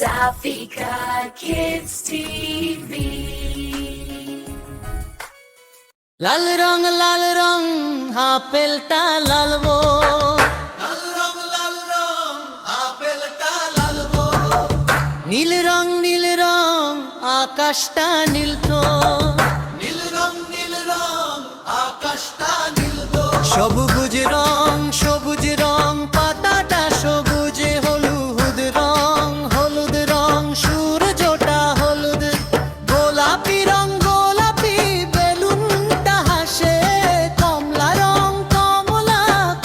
Safika Kids TV. লাল রং আপেলটা লালবো, লাল রং আপেলটা লালবো। নীল রং আকাশটা নীল তো, নীল রং আকাশটা নীল তো। সবুজ রং পাতাটা সবুজ, হলুদ রং সূর্যটা হলুদ। গোলাপি বেলুনটা হাসে,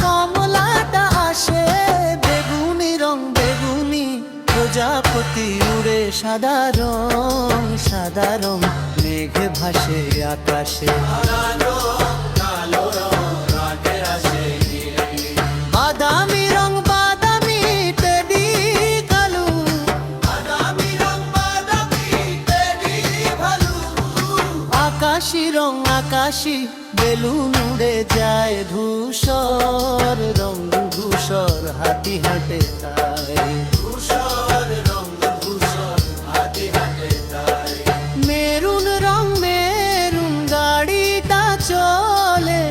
কমলাটা আসে। বেগুনি প্রজাপতি উড়ে, সাদা রং মেঘ ভাসে আকাশে। বাদামি টেডি কালু, আকাশি বেলুন উড়ে যায়। ধূসর হাতি হাঁটে তাই, মেরুন গাড়িটা চলে,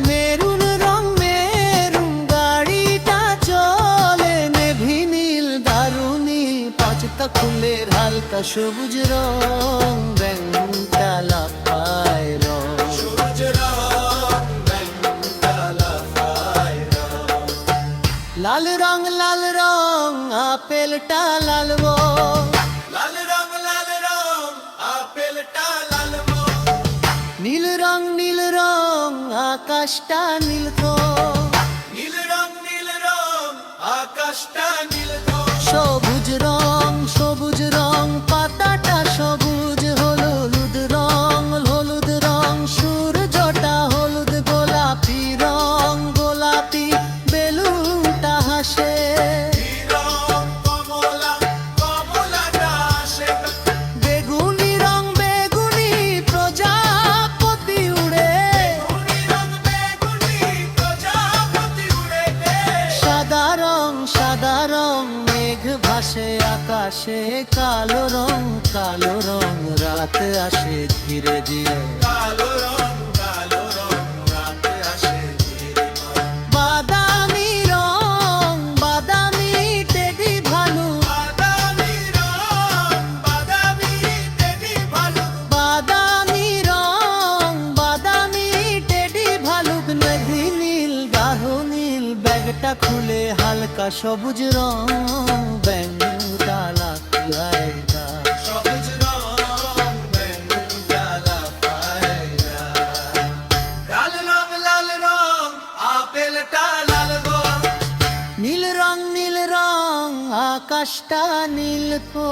মেরুন গাড়িটা চলে। নেভি নীল দারুনি পাঁচটা ফুলের হালকা সবুজ রং, ব্যাঙটা লাফায় রং। লাল রং আপেলটা লালবো, লাল রং আপেলটা লালবো। নীল রং আকাশটা নীল তো, নীল রং আকাশটা নীল তো। সবুজ রং পাতাটা সবুজ, হলুদ রং সূর্যটা হলুদ। গোলাপি বেলুনটা হাসে, বেগুনি প্রজাপতি উড়ে, সাদা রং মেঘ ভাসে আকাশে। কালো রং রাত আসে ধীরে ধীরে, বাদামি টেডি ভালু, বাদামি টেডি ভালুক। নদী নীল ব্যাগটা খুলে হালকা সবুজ রং, ব্যাঙটা লাফায় গা। লাল রং আপেলটা লালবো, নীল রং আকাশটা নীল তো।